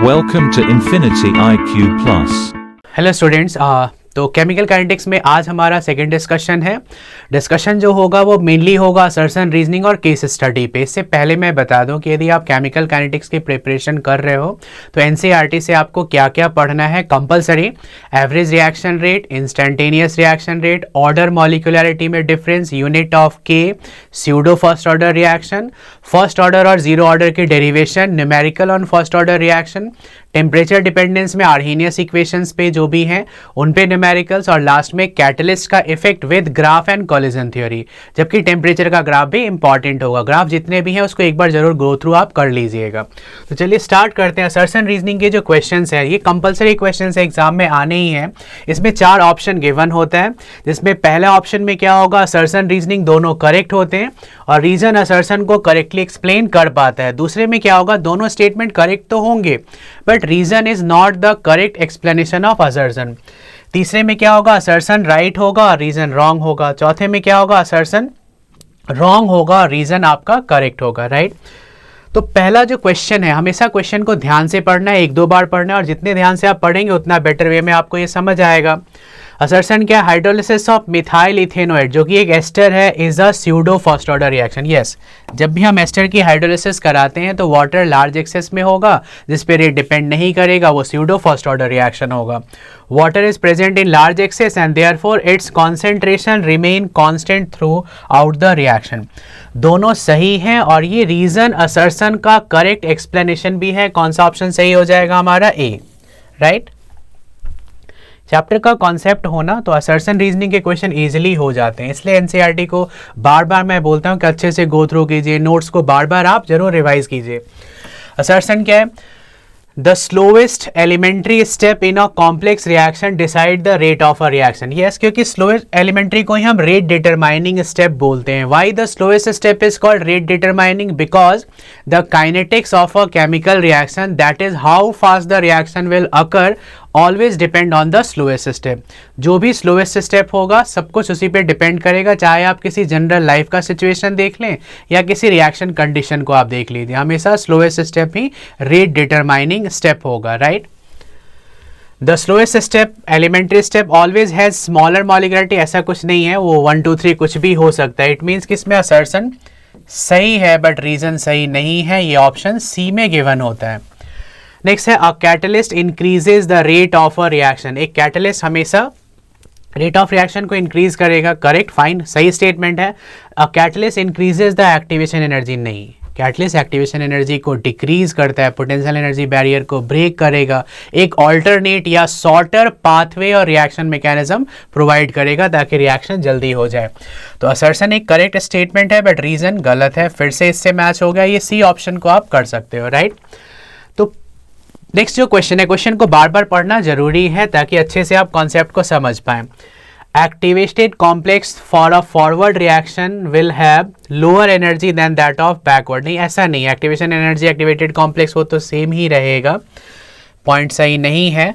Welcome to Infinity IQ Plus. Hello students, तो chemical kinetics में आज हमारा सेकंड डिस्कशन है। डिस्कशन जो होगा वो मेनली होगा असर्शन, रीजनिंग और केस स्टडी पे। इससे पहले मैं बता दूं कि यदि आप केमिकल काइनेटिक्स की प्रिपरेशन कर रहे हो तो एनसीईआरटी से आपको क्या क्या पढ़ना है compulsory. Average reaction rate, instantaneous reaction rate, order molecularity में डिफरेंस, यूनिट ऑफ के, pseudo first order reaction, first order और जीरो ऑर्डर की derivation, numerical on first order reaction, temperature dependence में आर्हेनियस इक्वेशंस पे जो भी हैं उन पे न्यूमेरिकल्स, और लास्ट में कैटलिस्ट का effect with graph and collision theory. जबकि टेम्परेचर का ग्राफ भी इंपॉर्टेंट होगा। ग्राफ जितने भी हैं उसको एक बार जरूर गो थ्रू आप कर लीजिएगा। तो चलिए स्टार्ट करते हैं। असर्शन रीजनिंग के जो क्वेश्चंस हैं ये कंपलसरी क्वेश्चंस एग्जाम में आने ही हैं। इसमें 4 ऑप्शन गिवन होता है, जिसमें पहला ऑप्शन में क्या होगा, असर्शन रीजनिंग दोनों करेक्ट होते हैं और रीजन असर्शन को करेक्टली एक्सप्लेन कर पाता है। दूसरे में क्या होगा, दोनों स्टेटमेंट करेक्ट तो होंगे but reason is not the correct explanation of assertion. तीसरे में क्या होगा, असर्शन राइट होगा और रीजन रॉन्ग होगा। चौथे में क्या होगा, असर्शन रॉन्ग होगा और रीजन आपका करेक्ट होगा, राइट। तो पहला जो क्वेश्चन है, हमेशा क्वेश्चन को ध्यान से पढ़ना है, 1-2 बार पढ़ना है, और जितने ध्यान से आप पढ़ेंगे उतना बेटर वे में आपको ये समझ आएगा। असर्शन क्या, हाइड्रोलिसिस ऑफ मिथाइल इथेनोएट जो कि एक एस्टर है is a pseudo first order reaction. Yes, जब भी हम एस्टर की हाइड्रोलिसिस कराते हैं तो वाटर लार्ज एक्सेस में होगा, जिस पे रेट डिपेंड नहीं करेगा, वो स्यूडो फर्स्ट ऑर्डर रिएक्शन होगा। Water is present in large access and therefore it's concentration remain constant through out the reaction. दोनों सही हैं और ये रीजन असर्शन का करेक्ट एक्सप्लेनेशन भी है। कौन सा ऑप्शन सही हो जाएगा हमारा, ए, राइट। चैप्टर का कॉन्सेप्ट होना तो असर्शन रीजनिंग के क्वेश्चन इजीली हो जाते हैं, इसलिए एनसीईआरटी को बार बार मैं बोलता हूं कि अच्छे से गो थ्रू कीजिए, नोट्स को बार बार आप जरूर रिवाइज कीजिए। असर्शन क्या है, the slowest elementary step in a complex reaction decide the rate of a reaction. Yes, क्योंकि स्लोएस्ट एलिमेंट्री को ही हम रेट डिटरमाइनिंग स्टेप बोलते हैं। Why the slowest step is called rate determining, because the kinetics of a chemical reaction, that is how fast the reaction will occur, always depend on the slowest step. जो भी slowest step होगा सब कुछ उसी पे depend करेगा, चाहे आप किसी जनरल लाइफ का सिचुएशन देख लें या किसी रिएक्शन कंडीशन को आप देख लीजिए, हमेशा स्लोएस्ट स्टेप ही रेट डिटरमाइनिंग स्टेप होगा, right. The slowest step, elementary step, always has smaller molecularity. ऐसा कुछ नहीं है, वो 1 2 3 कुछ भी हो सकता है। इट मीन्स कि इसमें असर्शन सही है बट रीजन सही नहीं है, ये ऑप्शन सी में गिवन होता है। नेक्स्ट है, a catalyst increases the rate of a reaction. एक कैटलिस्ट हमेशा रेट ऑफ रिएक्शन को इंक्रीज करेगा, करेक्ट, फाइन, सही स्टेटमेंट है। A catalyst increases the activation energy, नहीं, कैटलिस्ट एक्टिवेशन एनर्जी को डिक्रीज करता है, पोटेंशियल एनर्जी बैरियर को ब्रेक करेगा, एक ऑल्टरनेट या शॉर्टर पाथवे और रिएक्शन मैकेनिज्म प्रोवाइड करेगा ताकि रिएक्शन जल्दी हो जाए। तो असर्शन एक करेक्ट स्टेटमेंट है बट रीजन गलत है। फिर से इससे मैच हो गया, ये सी ऑप्शन को आप कर सकते हो, राइट। तो नेक्स्ट जो क्वेश्चन है, क्वेश्चन को बार बार पढ़ना जरूरी है ताकि अच्छे से आप कॉन्सेप्ट को समझ पाएं। Activated complex for a forward reaction will have lower energy than that of backward. नहीं, ऐसा नहीं, एक्टिवेशन एनर्जी एक्टिवेटेड कॉम्प्लेक्स वो तो सेम ही रहेगा, पॉइंट सही नहीं है।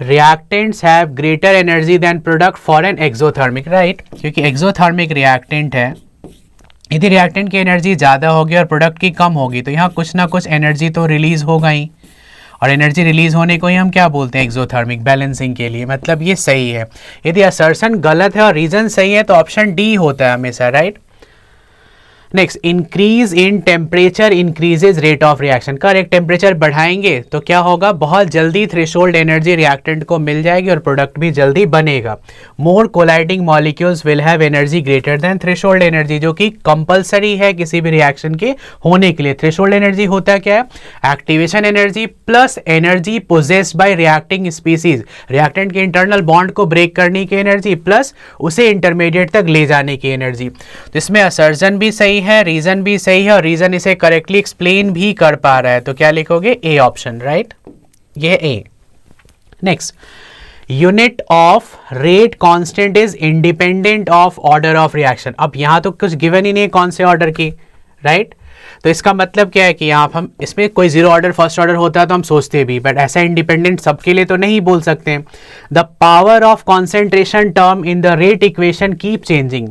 Reactants have greater energy than product for an exothermic, right, क्योंकि एक्सोथर्मिक रिएक्टेंट है, यदि रिएक्टेंट की एनर्जी ज़्यादा होगी और प्रोडक्ट की कम होगी तो यहाँ कुछ ना कुछ एनर्जी तो रिलीज होगा ही, और एनर्जी रिलीज होने को ही हम क्या बोलते हैं, एक्सोथर्मिक बैलेंसिंग के लिए, मतलब ये सही है। यदि असर्शन गलत है और रीजन सही है तो ऑप्शन डी होता है हमेशा, right. Next, increase in temperature increases rate of reaction, correct. Temperature बढ़ाएंगे तो क्या होगा, बहुत जल्दी थ्रेशोल्ड एनर्जी रिएक्टेंट को मिल जाएगी और प्रोडक्ट भी जल्दी बनेगा। More colliding molecules will have energy greater than threshold energy, जो कि कंपलसरी है किसी भी रिएक्शन के होने के लिए। थ्रेशोल्ड एनर्जी होता है क्या है, activation energy plus energy possessed by reacting species, reactant के इंटरनल बॉन्ड को ब्रेक करने की एनर्जी प्लस उसे इंटरमीडिएट तक ले जाने की एनर्जी। तो इसमें असर्शन भी सही है, रीजन भी सही है और रीजन इसे करेक्टली एक्सप्लेन भी कर पा रहा है, तो क्या लिखोगे, ए ऑप्शन, राइट, ये A. Next, unit of rate constant is independent of order of reaction. अब यहां तो कुछ गिवन ही नहीं है कौन से ऑर्डर की, राइट। तो इसका मतलब क्या है कि यहाँ हम इसमें कोई जीरो ऑर्डर फर्स्ट ऑर्डर होता है तो हम सोचते भी, बट ऐसा इंडिपेंडेंट सबके लिए तो नहीं बोल सकते। The power of concentration term in the rate equation keep changing,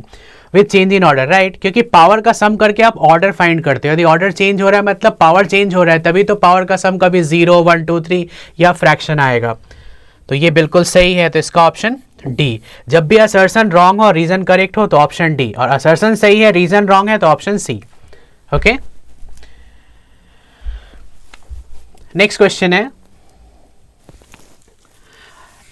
with change in order, right, क्योंकि पावर का सम करके आप ऑर्डर फाइंड करते हो। यदि ऑर्डर चेंज हो रहा है मतलब पावर चेंज हो रहा है, तभी तो पावर का सम कभी 0 1 2 3 या फ्रैक्शन आएगा। तो ये बिल्कुल सही है, तो इसका ऑप्शन डी। जब भी असर्शन रॉन्ग हो रीजन करेक्ट हो तो ऑप्शन डी, और असर्शन सही है रीजन रॉन्ग है तो option C. Okay, next question है,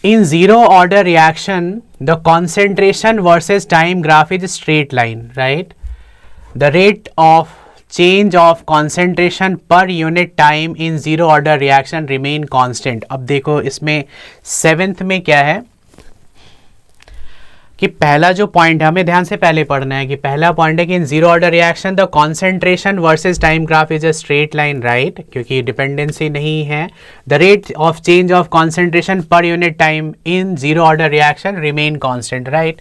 in zero order reaction the concentration versus time graph is straight line, right? The rate of change of concentration per unit time in zero order reaction remain constant। अब देखो इसमें 7th में क्या है कि पहला जो पॉइंट है, हमें ध्यान से पहले पढ़ना है कि पहला पॉइंट है कि in zero order reaction the concentration versus time graph is a straight line, right, क्योंकि डिपेंडेंसी नहीं है। The rate of change of concentration per unit time in zero order reaction remain constant, right.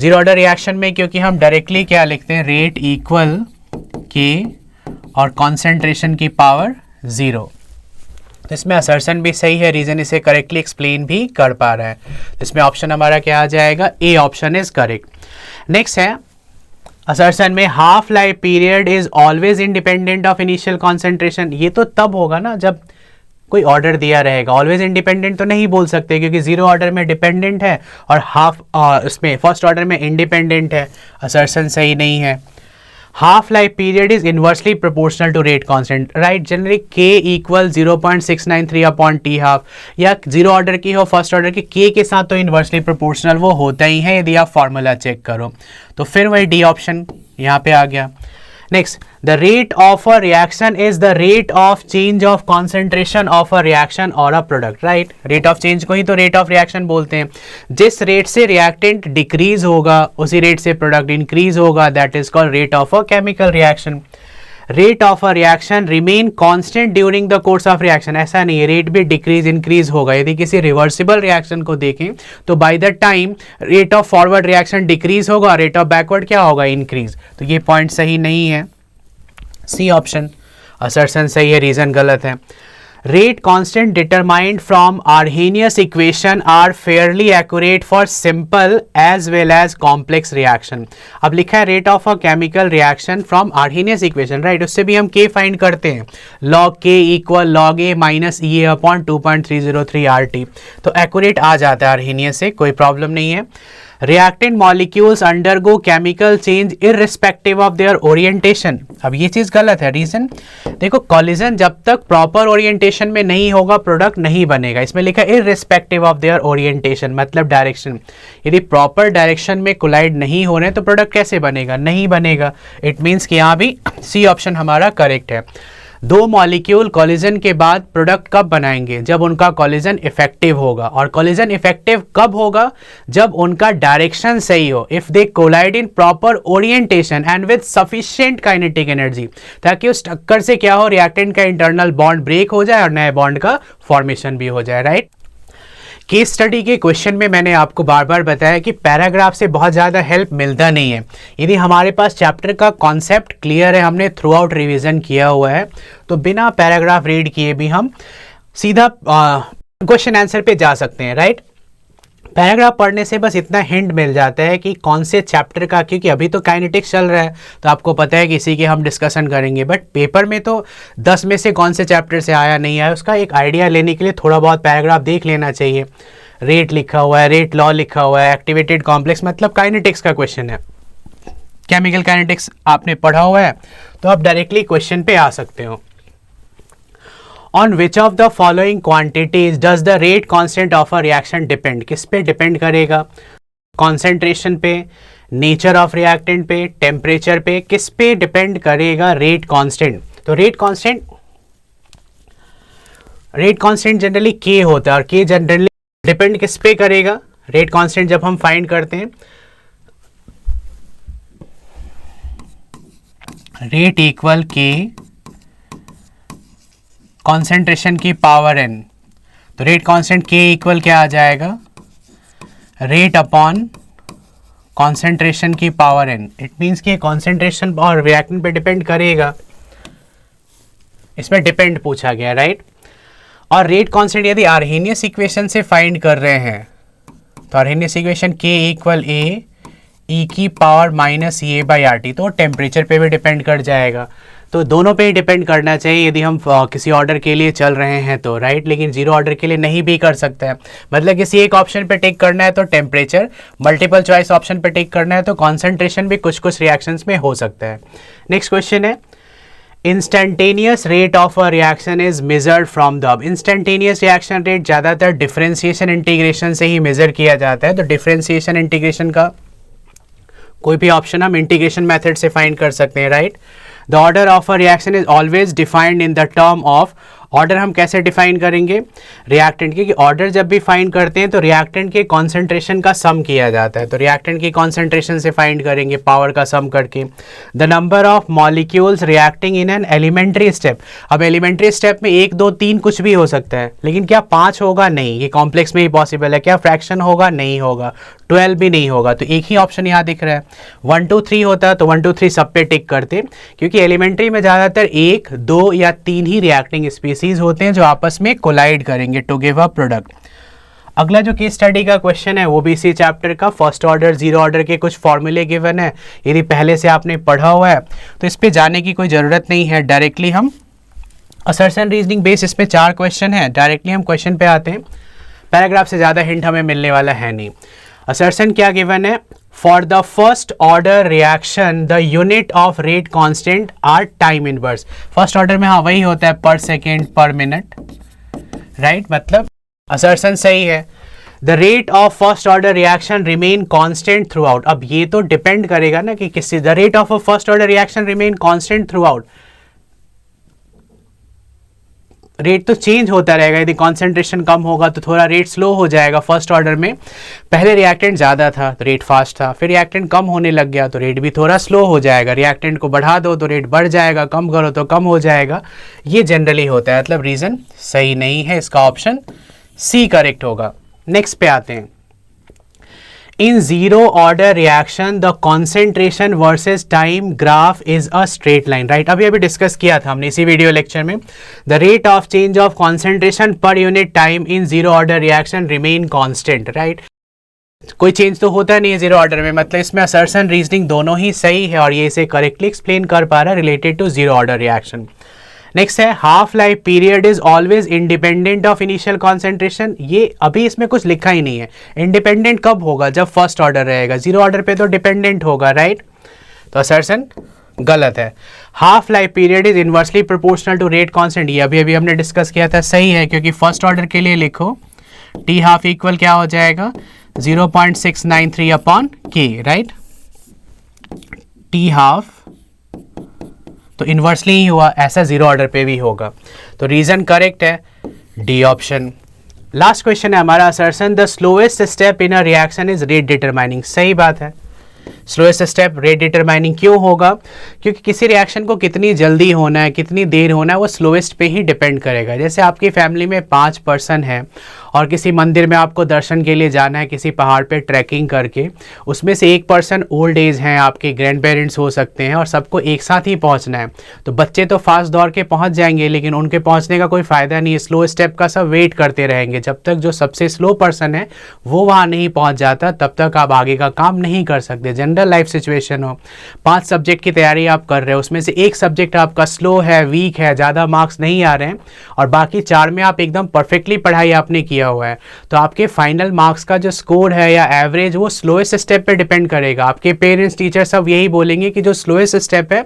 Zero order reaction में क्योंकि हम directly क्या लिखते हैं, rate equal के और कॉन्सेंट्रेशन की पावर 0। तो इसमें असर्शन भी सही है, रीजन इसे करेक्टली एक्सप्लेन भी कर पा रहा है। इसमें ऑप्शन हमारा क्या आ जाएगा, A option is correct. Next है असर्शन में half life period is always independent of initial concentration. ये तो तब होगा ना जब कोई ऑर्डर दिया रहेगा, ऑलवेज इंडिपेंडेंट तो नहीं बोल सकते क्योंकि जीरो ऑर्डर में डिपेंडेंट है और हाफ उसमें फर्स्ट ऑर्डर में इंडिपेंडेंट है, असर्शन सही नहीं है। Half life period is inversely proportional to rate constant, right, generally k equal 0.693 upon T half, या जीरो ऑर्डर की हो फर्स्ट ऑर्डर की k के साथ तो इनवर्सली प्रोपोर्शनल वो होता ही है यदि आप फॉर्मूला चेक करो। तो फिर वही डी ऑप्शन यहाँ पे आ गया। Next, the rate of a reaction is the rate of change of concentration of a reaction और a product, right. Rate of change को ही तो रेट ऑफ रिएक्शन बोलते हैं। जिस रेट से रिएक्टेंट डिक्रीज होगा उसी रेट से प्रोडक्ट इंक्रीज होगा, that is called rate of a chemical reaction. Rate of a reaction remain constant during the course of reaction, ऐसा नहीं है, रेट भी डिक्रीज इंक्रीज होगा। यदि किसी रिवर्सिबल रिएक्शन को देखें तो by the time rate of forward reaction decrease होगा, रेट ऑफ बैकवर्ड क्या होगा, इंक्रीज। तो ये पॉइंट सही नहीं है, सी ऑप्शन। असर्शन सही है, रीजन गलत है। Rate constant determined from Arrhenius equation are fairly accurate for simple as well as complex reaction. अब लिखा है rate of a chemical reaction from Arrhenius equation, right, उससे भी हम के फाइंड करते हैं, log k equal log A minus E A upon 2.303 RT। तो accurate आ जाता है आर्हेनियस से, कोई प्रॉब्लम नहीं है। Reactant molecules undergo chemical change irrespective of their orientation. अब ये चीज गलत है, रीजन देखो, कॉलिजन जब तक प्रॉपर ओरिएंटेशन में नहीं होगा प्रोडक्ट नहीं बनेगा। इसमें लिखा है इररिस्पेक्टिव ऑफ देयर ओरिएंटेशन, मतलब डायरेक्शन। यदि प्रॉपर डायरेक्शन में कोलाइड नहीं हो रहे तो प्रोडक्ट कैसे बनेगा, नहीं बनेगा। इट मीन्स कि यहाँ भी सी ऑप्शन हमारा करेक्ट है। दो मॉलिक्यूल कॉलिजन के बाद प्रोडक्ट कब बनाएंगे, जब उनका कॉलिजन इफेक्टिव होगा। और कॉलिजन इफेक्टिव कब होगा, जब उनका डायरेक्शन सही हो, if they collide in proper orientation and with sufficient kinetic energy, ताकि उस टक्कर से क्या हो, रिएक्टेंट का इंटरनल बॉन्ड ब्रेक हो जाए और नए बॉन्ड का फॉर्मेशन भी हो जाए, राइट। केस स्टडी के क्वेश्चन में मैंने आपको बार बार बताया कि पैराग्राफ से बहुत ज़्यादा हेल्प मिलता नहीं है। यदि हमारे पास चैप्टर का कॉन्सेप्ट क्लियर है, हमने थ्रू आउट रिविजन किया हुआ है, तो बिना पैराग्राफ रीड किए भी हम सीधा क्वेश्चन आंसर पे जा सकते हैं, राइट। पैराग्राफ पढ़ने से बस इतना हिंट मिल जाता है कि कौन से चैप्टर का, क्योंकि अभी तो काइनेटिक्स चल रहा है तो आपको पता है कि इसी के हम डिस्कशन करेंगे, बट पेपर में तो 10 में से कौन से चैप्टर से आया नहीं आया उसका एक आइडिया लेने के लिए थोड़ा बहुत पैराग्राफ देख लेना चाहिए। रेट लिखा हुआ है, रेट लॉ लिखा हुआ है, एक्टिवेटेड कॉम्प्लेक्स, मतलब काइनेटिक्स का क्वेश्चन है। केमिकल काइनेटिक्स आपने पढ़ा हुआ है तो आप डायरेक्टली क्वेश्चन पे आ सकते हो। On which of the following quantities does the rate constant of a reaction depend? किस पे डिपेंड करेगा, कॉन्सेंट्रेशन पे, नेचर ऑफ रिएक्टेंट पे, टेम्परेचर पे, किस पे डिपेंड करेगा रेट कांस्टेंट। तो रेट कांस्टेंट जनरली के होता है और के जनरली डिपेंड किस पे करेगा, रेट कांस्टेंट जब हम फाइंड करते हैं रेट इक्वल के कॉन्सेंट्रेशन की पावर n, तो रेट कांस्टेंट k इक्वल क्या आ जाएगा, रेट अपॉन कॉन्सेंट्रेशन की पावर n। इट मीन्स कि कॉन्सेंट्रेशन और रिएक्टेंट पे डिपेंड करेगा, इसमें डिपेंड पूछा गया, राइट। और रेट कांस्टेंट यदि आर्हेनियस इक्वेशन से फाइंड कर रहे हैं तो Arrhenius equation k equal a ई की पावर माइनस ये बाई आर टी, तो टेम्परेचर पे भी डिपेंड कर जाएगा। तो दोनों पे ही डिपेंड करना चाहिए यदि हम किसी ऑर्डर के लिए चल रहे हैं तो, राइट। लेकिन जीरो ऑर्डर के लिए नहीं भी कर सकते हैं, मतलब किसी एक ऑप्शन पे टिक करना है तो टेम्परेचर, मल्टीपल चॉइस ऑप्शन पे टिक करना है तो कॉन्सेंट्रेशन भी कुछ कुछ रिएक्शंस में हो सकता है। नेक्स्ट क्वेश्चन है, instantaneous rate of a reaction is measured from the. Instantaneous reaction rate ज़्यादातर डिफरेंशिएशन इंटीग्रेशन से ही मेजर किया जाता है। तो डिफरेंशिएशन इंटीग्रेशन का कोई भी ऑप्शन हम इंटीग्रेशन मेथड से फाइंड कर सकते हैं, right. The order of a reaction is always defined in the term of, order हम कैसे डिफाइन करेंगे रिएक्टेंट की, ऑर्डर जब भी फाइंड करते हैं तो रिएक्टेंट के कॉन्सेंट्रेशन का सम किया जाता है। तो रिएक्टेंट की कॉन्सेंट्रेशन से फाइंड करेंगे पावर का सम करके। The number of molecules reacting in an elementary step, अब एलिमेंट्री स्टेप में 1 2 3 कुछ भी हो सकता है, लेकिन क्या 5 होगा? नहीं, ये कॉम्प्लेक्स में ही पॉसिबल है। क्या फ्रैक्शन होगा? नहीं होगा। 12 भी नहीं होगा। तो एक ही ऑप्शन यहाँ दिख रहा है। 1 2 3 होता तो 1 2 3 सब पे टिक करते, क्योंकि एलिमेंट्री में ज़्यादातर 1 2 या 3 ही रिएक्टिंग स्पीसीज होते हैं जो आपस में कोलाइड करेंगे टू गिव अ प्रोडक्ट। अगला जो केस स्टडी का क्वेश्चन है वो भी इसी चैप्टर का, फर्स्ट ऑर्डर जीरो ऑर्डर के कुछ फॉर्मूले गिवन है। यदि पहले से आपने पढ़ा हुआ है तो इस पे जाने की कोई ज़रूरत नहीं है, डायरेक्टली हम असर्शन रीजनिंग बेस, इसमें 4 क्वेश्चन है, डायरेक्टली हम क्वेश्चन पे आते हैं। पैराग्राफ से ज़्यादा हिंट हमें मिलने वाला है नहीं। असर्शन क्या गिवन है, for the first order reaction the unit of rate constant are time inverse. First order में हाँ वही होता है पर सेकेंड पर मिनट, राइट। मतलब असर्शन सही है। The rate of first order reaction remain constant through out. अब ये तो डिपेंड करेगा ना कि किससे, the rate of a first order reaction remain constant through out, rate तो चेंज होता रहेगा। यदि कॉन्सेंट्रेशन कम होगा तो थोड़ा रेट स्लो हो जाएगा। फर्स्ट ऑर्डर में पहले रिएक्टेंट ज़्यादा था तो रेट फास्ट था, फिर रिएक्टेंट कम होने लग गया तो रेट भी थोड़ा स्लो हो जाएगा। रिएक्टेंट को बढ़ा दो तो रेट बढ़ जाएगा, कम करो तो कम हो जाएगा। ये जनरली होता है, मतलब रीज़न सही नहीं है, इसका ऑप्शन सी करेक्ट होगा। नेक्स्ट पे आते हैं। In zero order reaction, the concentration versus time graph is a straight line, right? अभी डिस्कस किया था हमने इसी वीडियो लेक्चर में। The rate of change of concentration per unit time in zero order reaction remain constant, right? कोई change तो होता नहीं है जीरो ऑर्डर में, मतलब इसमें असर्शन रीजनिंग दोनों ही सही है और ये इसे करेक्टली एक्सप्लेन कर पा रहा है related to zero order reaction. Next है, half life period is always independent of initial concentration. ये अभी इसमें कुछ लिखा ही नहीं है। इंडिपेंडेंट कब होगा? जब फर्स्ट ऑर्डर रहेगा। जीरो ऑर्डर पे तो डिपेंडेंट होगा, राइट। तो असर्शन गलत है। Half life period is inversely proportional to rate constant, ये अभी हमने डिस्कस किया था, सही है। क्योंकि फर्स्ट ऑर्डर के लिए लिखो टी हाफ इक्वल क्या हो जाएगा 0.693 अपॉन के, राइट। टी हाफ तो इन्वर्सली ही हुआ, ऐसा जीरो ऑर्डर पे भी होगा। तो रीजन करेक्ट है, डी ऑप्शन। लास्ट क्वेश्चन है हमारा, assertion the slowest step in a reaction is rate determining. सही बात है, स्लोएस्ट स्टेप रेट डिटरमाइनिंग क्यों होगा? क्योंकि किसी रिएक्शन को कितनी जल्दी होना है, कितनी देर होना है, वो स्लोएस्ट पे ही डिपेंड करेगा। जैसे आपकी फैमिली में 5 पर्सन है और किसी मंदिर में आपको दर्शन के लिए जाना है, किसी पहाड़ पे ट्रैकिंग करके, उसमें से एक पर्सन ओल्ड एज हैं, आपके ग्रैंड पेरेंट्स हो सकते हैं, और सबको एक साथ ही पहुंचना है। तो बच्चे तो फास्ट दौड़ के पहुंच जाएंगे, लेकिन उनके पहुंचने का कोई फ़ायदा नहीं है। स्लो स्टेप का सब वेट करते रहेंगे जब तक जो सबसे स्लो पर्सन है वो वहाँ नहीं पहुँच जाता, तब तक आप आगे का काम नहीं कर सकते। जनरल लाइफ सिचुएशन हो, 5 सब्जेक्ट की तैयारी आप कर रहे हो, उसमें से एक सब्जेक्ट आपका स्लो है, वीक है, ज़्यादा मार्क्स नहीं आ रहे हैं, और बाकी 4 में आप एकदम परफेक्टली पढ़ाई आपने किया हुआ है, तो आपके फाइनल मार्क्स का जो स्कोर है या एवरेज वो स्लोएस्ट स्टेप पे डिपेंड करेगा। आपके पेरेंट्स टीचर सब यही बोलेंगे कि जो स्लोएस्ट स्टेप है,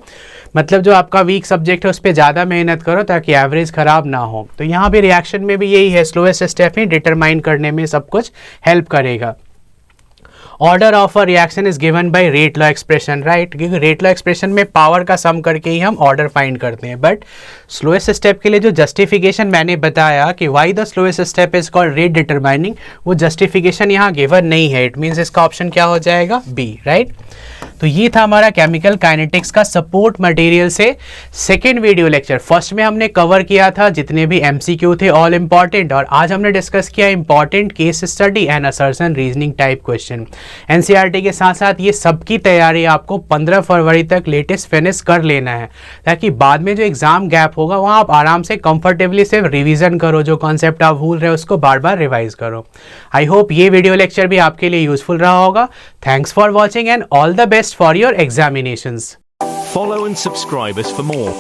मतलब जो आपका वीक सब्जेक्ट है, उस पर ज़्यादा मेहनत करो ताकि एवरेज खराब ना हो। तो यहाँ भी रिएक्शन में भी यही है, स्लोएस्ट स्टेप ही डिटरमाइन करने में सब कुछ हेल्प करेगा। Order of a reaction is given by rate law expression, right. क्योंकि रेट लॉ एक्सप्रेशन में पावर का सम करके ही हम ऑर्डर फाइंड करते हैं। बट स्लोएस्ट स्टेप के लिए जो जस्टिफिकेशन मैंने बताया कि why the slowest step is called rate determining, वो जस्टिफिकेशन यहाँ गिवन नहीं है। इट मीन्स इसका ऑप्शन क्या हो जाएगा? B, right. तो ये था हमारा केमिकल काइनेटिक्स का सपोर्ट मटेरियल से सेकेंड वीडियो लेक्चर। फर्स्ट में हमने कवर किया था जितने भी एमसीक्यू थे ऑल इंपॉर्टेंट, और आज हमने डिस्कस किया important case study and assertion reasoning type question. NCERT के साथ साथ ये सबकी तैयारी आपको 15 फरवरी तक लेटेस्ट फिनिश कर लेना है, ताकि बाद में जो एग्जाम गैप होगा वहाँ आप आराम से कंफर्टेबली सिर्फ रिवीजन करो, जो कॉन्सेप्ट आप भूल रहे हो उसको बार बार रिवाइज करो। आई होप ये वीडियो लेक्चर भी आपके लिए यूजफुल रहा होगा। Thanks for watching and all the best for your examinations. Follow and subscribe us for more.